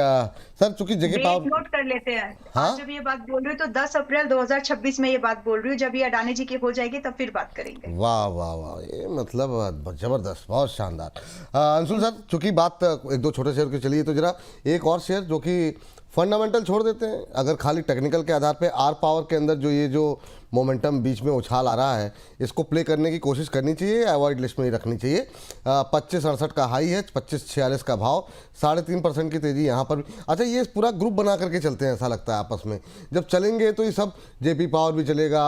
सर, चूंकि जगह पावर नोट कर लेते हैं। हाँ? आज जब ये बात बोल रही हूँ तो 10 अप्रैल 2026 में ये बात बोल रही हूँ। जब ये अडानी जी की हो जाएगी तब फिर बात करेंगे। वाह वाह वाह, ये मतलब जबरदस्त, बहुत शानदार। अंशुल सर, चूंकि बात एक दो छोटे शेयर की चलिए, तो जरा एक और शेयर जो कि फंडामेंटल छोड़ देते हैं, अगर खाली टेक्निकल के आधार पे आर पावर के अंदर जो ये जो मोमेंटम बीच में उछाल आ रहा है, इसको प्ले करने की कोशिश करनी चाहिए, अवॉइड लिस्ट में ही रखनी चाहिए। 25.68 का हाई है, 25.46 का भाव, 3.5% की तेजी यहाँ पर भी। अच्छा, ये पूरा ग्रुप बना करके चलते हैं, ऐसा लगता है आपस में। जब चलेंगे तो ये सब जेपी पावर भी चलेगा,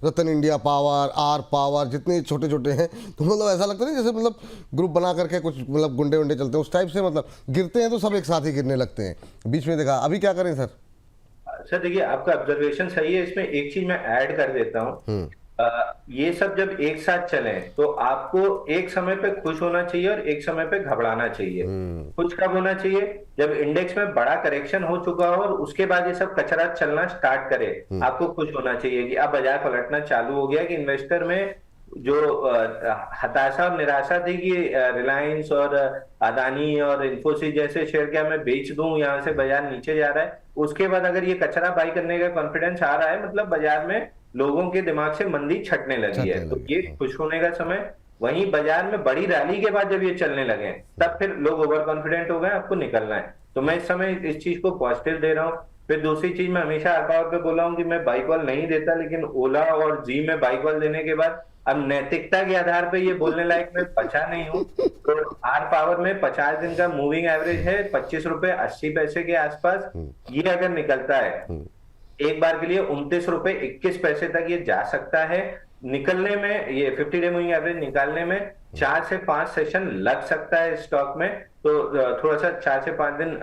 रतन इंडिया पावर, आर पावर, जितने छोटे छोटे हैं, तो मतलब ऐसा लगता है जैसे मतलब ग्रुप बना करके कुछ मतलब गुंडे वुंडे चलते हैं उस टाइप से। मतलब गिरते हैं तो सब एक साथ ही गिरने लगते हैं। बीच में देखा, अभी क्या करें सर? सर देखिए, आपका ऑब्जर्वेशन सही है। इसमें एक चीज मैं ऐड कर देता हूँ। ये सब जब एक साथ चले तो आपको एक समय पे खुश होना चाहिए और एक समय पे घबराना चाहिए। खुश कब होना चाहिए? जब इंडेक्स में बड़ा करेक्शन हो चुका हो और उसके बाद ये सब कचरा चलना स्टार्ट करे, आपको खुश होना चाहिए कि अब बाजार पलटना चालू हो गया, कि इन्वेस्टर में जो हताशा और निराशा थी कि रिलायंस और अदानी और इन्फोसिस जैसे शेयर क्या मैं बेच दूं, यहाँ से बाजार नीचे जा रहा है, उसके बाद अगर ये कचरा बाई करने का कॉन्फिडेंस आ रहा है, मतलब बाजार में लोगों के दिमाग से मंदी छटने लगी है, तो ये खुश होने का समय। वहीं बाजार में बड़ी रैली के बाद जब ये चलने लगे तब फिर लोग ओवर कॉन्फिडेंट हो गए, आपको निकलना है। तो मैं इस समय इस चीज को पॉजिटिव दे रहा हूँ। फिर दूसरी चीज, मैं हमेशा आर पावर पे बोला हूँ कि मैं बाई कॉल नहीं देता, लेकिन ओला और जी में बाई कॉल देने के बाद अब नैतिकता के आधार पे ये बोलने लायक मैं बचा नहीं हूँ। तो आर पावर में 50 दिन का मूविंग एवरेज है 25 रुपए 80 पैसे के आसपास। ये अगर निकलता है एक बार के लिए 29 रुपए 21 पैसे तक ये जा सकता है। निकलने में ये 50 डे मूविंग एवरेज निकालने में 4 से 5 सेशन लग सकता है स्टॉक में। तो थोड़ा सा 4 से 5 दिन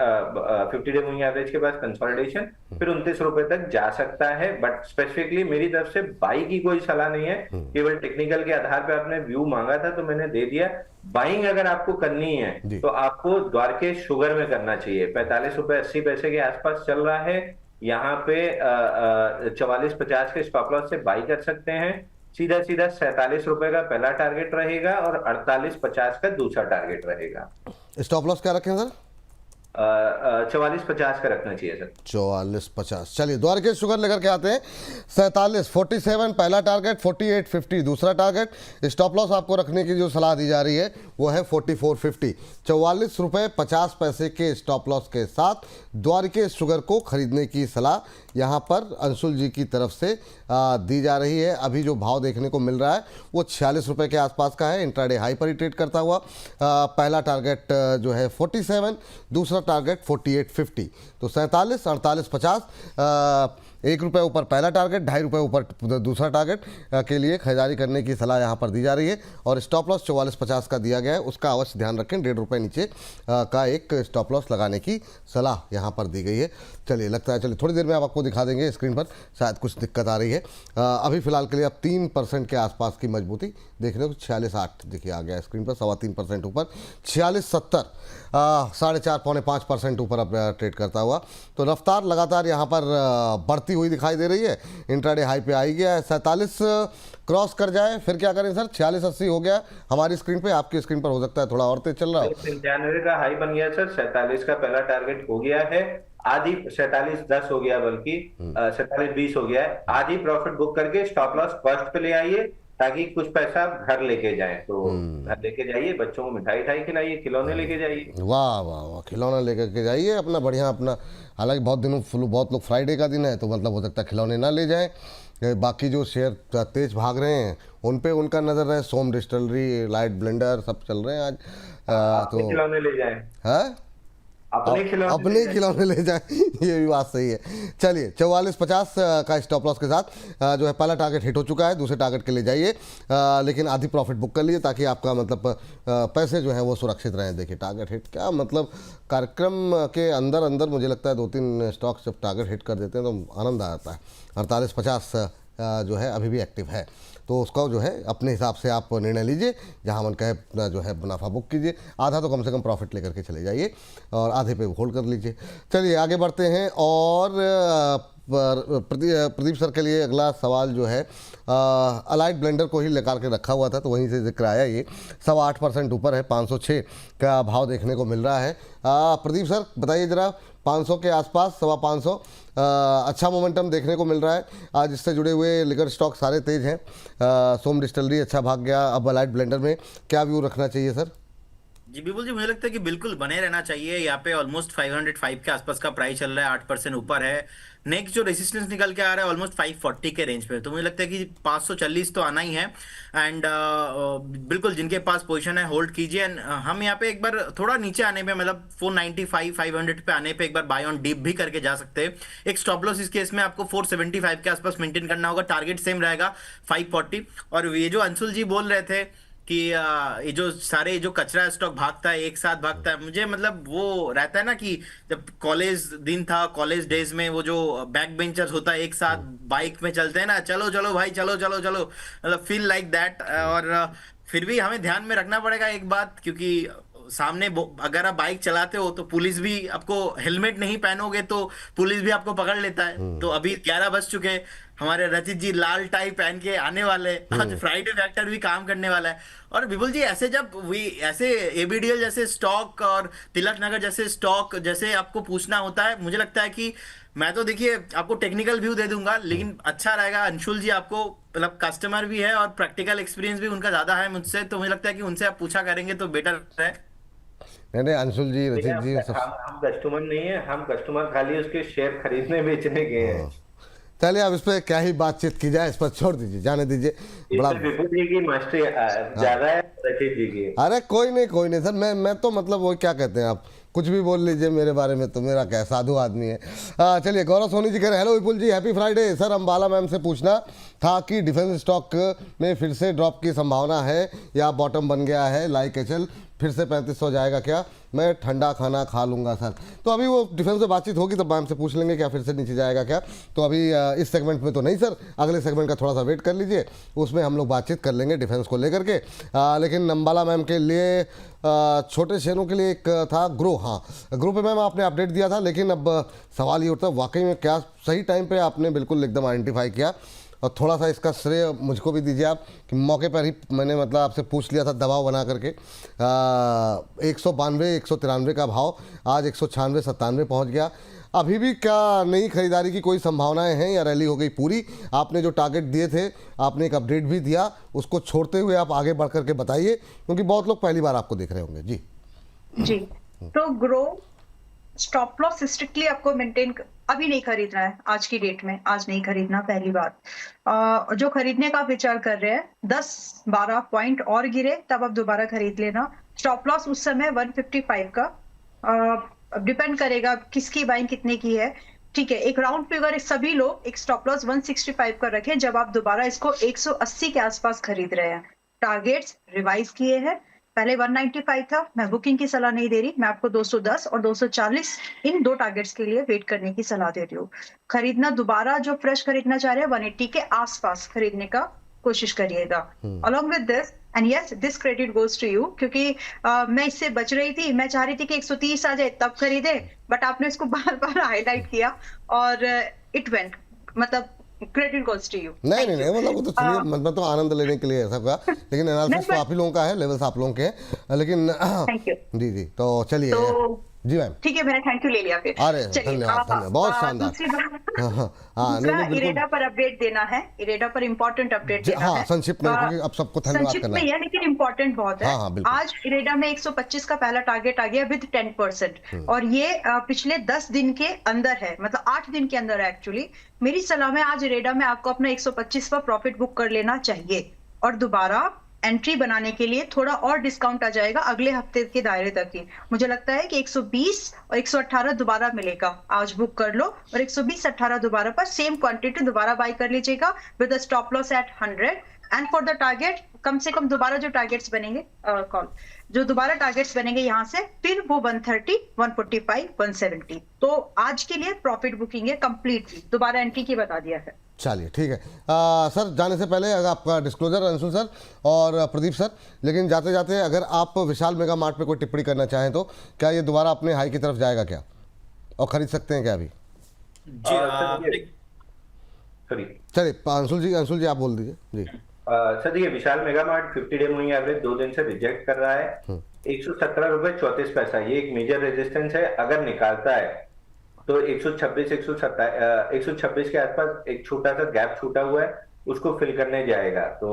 50 डे मूविंग एवरेज के बाद कंसोलिडेशन, फिर 29 रुपए तक जा सकता है। बट स्पेसिफिकली मेरी तरफ से बाई की कोई सलाह नहीं है, केवल टेक्निकल के आधार पे आपने व्यू मांगा था तो मैंने दे दिया। बाइंग अगर आपको करनी है तो आपको द्वारकेश शुगर में करना चाहिए। 45 रुपए 80 पैसे के आसपास चल रहा है, यहाँ पे 44.50 के स्टॉप लॉस से बाई कर सकते हैं। सीधा सीधा 47 रुपए का पहला टारगेट रहेगा और 48.50 का दूसरा टारगेट रहेगा। स्टॉप लॉस क्या रखें सर? 44.50 का रखना चाहिए सर। 44.50। चलिए द्वारकेश शुगर लेकर के आते हैं। 47 पहला टारगेट, 48.50 दूसरा टारगेट। स्टॉप लॉस आपको रखने की जो सलाह दी जा रही है वो है 44.50। 44 रुपये 50 पैसे के स्टॉप लॉस के साथ द्वारकेश शुगर को खरीदने की सलाह यहाँ पर अंशुल जी की तरफ से दी जा रही है। अभी जो भाव देखने को मिल रहा है वो 46 रुपये के आसपास का है। इंट्राडे हाई पर ही ट्रेड करता हुआ पहला टारगेट जो है 47, दूसरा टारगेट 48.50। तो 47, 48, 50, 1 रुपये ऊपर पहला टारगेट, 2.5 रुपये ऊपर दूसरा टारगेट के लिए खरीदारी करने की सलाह यहाँ पर दी जा रही है। और स्टॉप लॉस 44.50 का दिया गया है, उसका अवश्य ध्यान रखें। 1.5 रुपये नीचे का एक स्टॉप लॉस लगाने की सलाह यहाँ पर दी गई है। चलिए लगता है, चलिए थोड़ी देर में आप आपको दिखा देंगे स्क्रीन पर, शायद कुछ दिक्कत आ रही है। अभी फिलहाल के लिए अब 3% के आसपास की मजबूती देखने को 46.8 देखिए आ गया स्क्रीन पर, 3.25% ऊपर 46.70, 4.5 पौने 5% ऊपर अब ट्रेड करता हुआ। तो रफ्तार लगातार यहाँ पर बढ़ती हुई दिखाई दे रही है। इंट्राडे हाई पे आई गया है। 47 क्रॉस कर जाए फिर क्या करें सर? 46.80 हो गया हमारी स्क्रीन पे, आपकी स्क्रीन पर हो सकता है थोड़ा और तेज चल रहा हो। 95 का हाई बन गया सर, 47 का पहला टारगेट हो गया है। आधी 47.10 हो गया, बल्कि 47.20 हो गया है। आधी प्रॉफिट बुक करके स्टॉप लॉस फर्स्ट पे ले आइए ताकि कुछ पैसा आप घर लेके जाएं। तो घर लेके जाइए, बच्चों को मिठाई खिलाइए, खिलौने लेके जाइए। वाह वाह वाह, खिलौना लेकर के जाइए अपना बढ़िया अपना। हालांकि बहुत लोग फ्राइडे का दिन है तो मतलब हो सकता है खिलौने ना ले जाएं। बाकी जो शेयर तेज भाग रहे हैं उन पे उनका नजर है। सोम डिस्टिलरी, लाइट ब्लेंडर सब चल रहे हैं आज। तो खिलौने ले जाएं। हाँ, अपने खिलौने ले जाए, ये भी बात सही है। चलिए 44.50 का स्टॉप लॉस के साथ जो है पहला टारगेट हिट हो चुका है, दूसरे टारगेट के लिए जाइए, लेकिन आधी प्रॉफिट बुक कर लिए ताकि आपका मतलब पैसे जो है वो सुरक्षित रहें। देखिए टारगेट हिट क्या मतलब, कार्यक्रम के अंदर अंदर मुझे लगता है 2-3 स्टॉक जब टारगेट हिट कर देते हैं तो आनंद आ जाता है। 48.50 जो है अभी भी एक्टिव है, तो उसका जो है अपने हिसाब से आप निर्णय लीजिए, जहां मन कहे जो है मुनाफा बुक कीजिए। आधा तो कम से कम प्रॉफिट लेकर के चले जाइए और आधे पे होल्ड कर लीजिए। चलिए आगे बढ़ते हैं। और प्रदीप सर के लिए अगला सवाल जो है अलाइट ब्लेंडर को ही लेकर के रखा हुआ था, तो वहीं से जिक्र आया। ये 8.25% ऊपर है, 506 का भाव देखने को मिल रहा है। प्रदीप सर बताइए जरा, 500 के आसपास, 525, अच्छा मोमेंटम देखने को मिल रहा है। आज इससे जुड़े हुए लिकर स्टॉक सारे तेज हैं। सोम डिस्टिलरी अच्छा भाग गया। अब अलाइट ब्लेंडर में क्या व्यू रखना चाहिए सर? जी बिल्कुल जी, मुझे लगता है कि बिल्कुल बने रहना चाहिए। यहाँ पे ऑलमोस्ट 505 के आसपास का प्राइस चल रहा है, 8% ऊपर है। नेक्स्ट जो रेजिस्टेंस निकल के आ रहा है ऑलमोस्ट 540 के रेंज पे, तो मुझे लगता है कि 540 तो आना ही है। एंड बिल्कुल जिनके पास पोजीशन है होल्ड कीजिए। एंड हम यहाँ पे एक बार थोड़ा नीचे आने पे, मतलब 495 500 पे आने पे एक बार बाय ऑन डीप भी करके जा सकते हैं। एक स्टॉप लॉस इस केस में आपको 475 के आसपास मेंटेन करना होगा। टारगेट सेम रहेगा 540। और ये जो अंशुल जी बोल रहे थे कि ये जो सारे जो कचरा स्टॉक भागता है एक साथ भागता है, मुझे मतलब वो रहता है ना कि जब कॉलेज दिन था, कॉलेज डेज में वो जो बैक बेंचर्स होता है एक साथ बाइक में चलते हैं ना, चलो चलो भाई चलो चलो चलो, मतलब फील लाइक दैट। और फिर भी हमें ध्यान में रखना पड़ेगा एक बात, क्योंकि सामने अगर आप बाइक चलाते हो तो पुलिस भी आपको, हेलमेट नहीं पहनोगे तो पुलिस भी आपको पकड़ लेता है। तो अभी 11 बज चुके हैं, हमारे रचित जी लाल टाई पहन के आने वाले, आज फ्राइडे फैक्टर भी काम करने वाला है। और विपुल जी ऐसे जब ऐसे एबीडीएल जैसे स्टॉक और तिलक नगर जैसे स्टॉक जैसे आपको पूछना होता है, मुझे लगता है कि मैं तो देखिए आपको टेक्निकल व्यू दे दूंगा, लेकिन अच्छा रहेगा अंशुल जी आपको मतलब कस्टमर भी है और प्रैक्टिकल एक्सपीरियंस भी उनका ज्यादा है मुझसे, तो मुझे लगता है कि उनसे आप पूछा करेंगे तो बेटर है। नहीं अंशुल जी, देखिए, रसिक जी सब। हम कस्टमर नहीं है, हम कस्टमर खाली उसके शेयर खरीदने बेचने गए हैं। चलिए अब इस पर क्या ही बातचीत की जाए, इस पर छोड़ दीजिए, जाने दीजिए। बड़ा इसमें विपुल जी की मास्टरी ज्यादा है रचित जी की। अरे कोई नहीं सर, मैं तो मतलब वो क्या कहते हैं, आप कुछ भी बोल लीजिए मेरे बारे में, तो मेरा क्या है, साधु आदमी है। चलिए गौरव सोनी जी कह रहे हैं, hello Vipul ji, happy Friday. Sir Ambala ma'am से पूछना था कि डिफेंस स्टॉक में फिर से ड्रॉप की संभावना है या बॉटम बन गया है, लाइक एचएल फिर से 3500 जाएगा क्या? मैं ठंडा खाना खा लूँगा सर। तो अभी वो डिफेंस से बातचीत होगी तो मैम से पूछ लेंगे क्या फिर से नीचे जाएगा क्या। तो अभी इस सेगमेंट में तो नहीं सर, अगले सेगमेंट का थोड़ा सा वेट कर लीजिए, उसमें हम लोग बातचीत कर लेंगे डिफेंस को लेकर के। लेकिन अंबाला मैम के लिए छोटे शेयरों के लिए एक था ग्रो। हाँ, ग्रो पे मैम आपने अपडेट दिया था, लेकिन अब सवाल ये उठता है वाकई में क्या सही टाइम पे आपने बिल्कुल एकदम आइडेंटिफाई किया, और थोड़ा सा इसका श्रेय मुझको भी दीजिए आप कि मौके पर ही मैंने मतलब आपसे पूछ लिया था दबाव बना करके। 192 193 का भाव आज 196 97 पहुँच गया। अभी भी क्या नई खरीदारी की कोई संभावनाएं हैं या रैली हो गई पूरी? आपने जो टारगेट दिए थे, आपने एक अपडेट भी दिया, उसको छोड़ते हुए आप आगे बढ़ करके बताइए, क्योंकि बहुत लोग पहली बार आपको देख रहे होंगे। जी तो ग्रो स्टॉप लॉस स्ट्रिक्टली आपको मेंटेन अभी नहीं खरीदना है, आज की डेट में आज नहीं खरीदना, पहली बात। जो खरीदने का विचार कर रहे हैं 10-12 पॉइंट और गिरे तब आप दोबारा खरीद लेना। स्टॉप लॉस उस समय 155 का डिपेंड करेगा किसकी बाइंग कितने की है। ठीक है, एक राउंड फिगर सभी लोग एक स्टॉप लॉस 165 का रखें जब आप दोबारा इसको 180 के आसपास खरीद रहे हैं। टारगेट्स रिवाइज किए हैं, पहले 195 था, मैं बुकिंग की सलाह नहीं दे रही, मैं आपको 210 और 240 इन दो टारगेट्स के लिए वेट करने की सलाह दे रही हूँ। खरीदना दोबारा जो फ्रेश खरीदना चाह रहे हैं 180 के आसपास खरीदने का कोशिश करिएगा। Along with this and yes this credit goes to you, क्योंकि मैं इससे बच रही थी, मैं चाह रही थी कि 130 आ जाए तब खरीदे, बट आपने इसको बार बार हाईलाइट किया और इट वेंट, मतलब क्रेडिट गोज टू यू। नहीं मतलब वो तो चलिए, मतलब तो आनंद लेने के लिए ऐसा हुआ, लेकिन एनालिसिस तो आप ही लोगों का है, लेवल्स आप लोगों के हैं, लेकिन थैंक यू। जी तो चलिए। जी मैम, ठीक है, मैंने थैंक यू ले लिया फिर। अरे धन्यवाद, बहुत शानदार। दूसरा इरेडा पर अपडेट देना है, इरेडा पर इम्पोर्टेंट अपडेट देना है। संक्षिप्त में, क्योंकि अब सबको धन्यवाद संक्षिप्त करना में है लेकिन इम्पोर्टेंट बहुत है। आज इरेडा में 125 का पहला टारगेट आ गया विद 10%, और ये पिछले 10 दिन के अंदर है, मतलब 8 दिन के अंदर है एक्चुअली। मेरी सलाह में आज इरेडा में आपको अपना 125 पर प्रॉफिट बुक कर लेना चाहिए, और दोबारा एंट्री बनाने के लिए थोड़ा और डिस्काउंट आ जाएगा अगले हफ्ते के दायरे तक ही। मुझे लगता है कि 120 और 118 दोबारा मिलेगा, आज बुक कर लो, और 120-18 दोबारा पर सेम क्वांटिटी दोबारा बाय कर लीजिएगा with a stop loss at 100। And for the target कम से कम दोबारा जो टारगेट्स बनेंगे जो दोबारा टारगेट्स बनेंगे यहाँ से, फिर वो 130, 145, 170। तो आज के लिए प्रॉफिट बुकिंग है कंप्लीटली, दोबारा एंट्री की बता दिया है। चलिए ठीक है। सर जाने से पहले अगर आपका डिस्क्लोजर अंशुल सर और प्रदीप सर, लेकिन जाते जाते अगर आप विशाल मेगा मार्ट पे कोई टिप्पणी करना चाहें तो क्या ये दोबारा अपने हाई की तरफ जाएगा क्या, और खरीद सकते हैं क्या अभी? चलिए अंशुल जी आप बोल दीजिए। जी सर, ये Vishal mega mart 50 day moving average 2 दिन से रिजेक्ट कर रहा है 117 रुपए 34 पैसा। ये एक मेजर रेजिस्टेंस है, अगर निकालता है तो 126 के आसपास एक छोटा सा गैप छूटा हुआ है, उसको फिल करने जाएगा। तो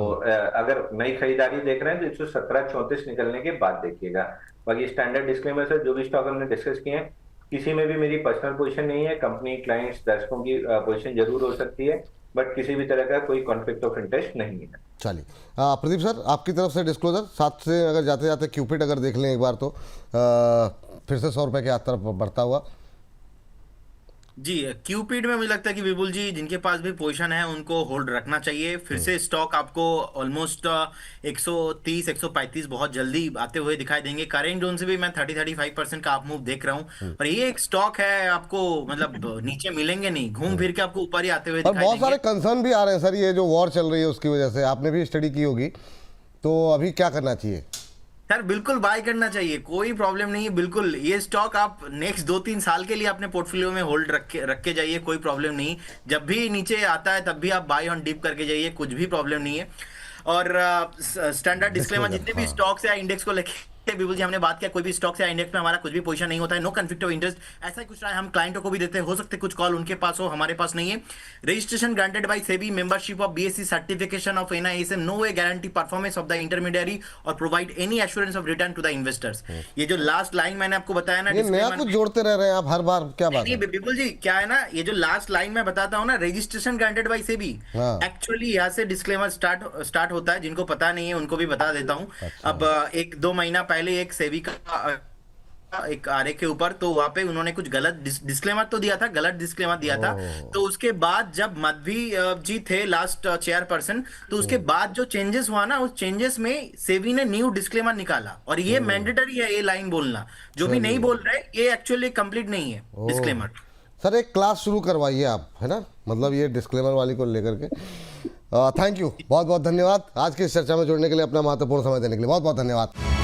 अगर नई खरीदारी देख रहे हैं तो 117-34 निकलने के बाद देखिएगा। बाकी स्टैंडर्ड डिस्क्लेमर से जो भी स्टॉक हमने डिस्कस किए हैं, किसी में भी मेरी पर्सनल पोजीशन नहीं है, कंपनी क्लाइंट्स दर्शकों की पोजीशन जरूर हो सकती है, बट किसी भी तरह का कोई कॉन्फ्लिक्ट ऑफ इंटरेस्ट नहीं है। चलिए प्रदीप सर आपकी तरफ से डिस्क्लोजर साथ से, अगर जाते जाते क्यूपिड अगर देख लें एक बार तो फिर से 100 रुपए के आस तरफ बढ़ता हुआ। जी क्यूपिड में मुझे लगता है कि विपुल जी जिनके पास भी पोजीशन है उनको होल्ड रखना चाहिए। फिर से स्टॉक आपको ऑलमोस्ट 130 135 बहुत जल्दी आते हुए दिखाई देंगे। करेंट जोन से भी मैं 30-35% का आप मूव देख रहा हूं, और ये एक स्टॉक है आपको मतलब नीचे मिलेंगे नहीं, घूम फिर के आपको ऊपर ही आते हुए दिखाई बहुत सारे कंसर्न भी आ रहे हैं सर, ये जो वॉर चल रही है उसकी वजह से, आपने भी स्टडी की होगी, तो अभी क्या करना चाहिए? सर बिल्कुल बाय करना चाहिए, कोई प्रॉब्लम नहीं है। बिल्कुल ये स्टॉक आप नेक्स्ट 2-3 साल के लिए अपने पोर्टफोलियो में होल्ड रख के जाइए, कोई प्रॉब्लम नहीं। जब भी नीचे आता है तब भी आप बाय ऑन डिप करके जाइए, कुछ भी प्रॉब्लम नहीं है। और स्टैंडर्ड डिस्क्लेमर जितने भी स्टॉक्स या इंडेक्स को लेके विपुल जी हमने बात किया कोई भी स्टॉक या इंडेक्स में हमारा कुछ भी पोजीशन नहीं होता है, नो कॉन्फ्लिक्ट ऑफ इंटरेस्ट, ऐसा ही कुछ रहा है। हम क्लाइंटों को भी देते हैं, हो सकते कुछ कॉल उनके पास हो, हमारे पास नहीं है। Registration granted by SEBI, membership of BSE, certification of NISM, no way guarantee performance of the intermediary और provide any assurance of return to the investors. ये जो लास्ट लाइन मैंने आपको बताया ना, ये नया disclaimer कुछ में- जोड़ते रह रहे हैं आप हर बार, क्या बात नहीं है? बिल्कुल जी, क्या है ना, ये जो लास्ट लाइन में बताता हूँ ना, रजिस्ट्रेशन ग्रांटेड बाय सेबी, हाँ। एक्चुअली यहाँ से डिस्क्लेमर स्टार्ट होता है। जिनको पता नहीं है उनको भी बता देता हूँ। अच्छा। अब 1-2 महीना पहले एक सेबी का एक आरे के ऊपर, तो वहां पे उन्होंने कुछ गलत डिस्क्लेमर तो दिया था, गलत डिस्क्लेमर दिया था। तो उसके बाद जब मध्वी जी थे लास्ट चेयरपर्सन, तो उसके बाद जो चेंजेस हुआ ना, उस चेंजेस में सेबी ने न्यू डिस्क्लेमर निकाला, और ये मैंडेटरी है ये लाइन बोलना। जो भी नहीं बोल रहे ये एक्चुअली कंप्लीट नहीं है डिस्क्लेमर। सर एक क्लास शुरू करवाइए आप, है ना, मतलब ये डिस्क्लेमर वाली को लेकर के। थैंक यू, बहुत बहुत धन्यवाद आज की इस चर्चा में जुड़ने के लिए, अपना महत्वपूर्ण समय देने के लिए बहुत बहुत धन्यवाद।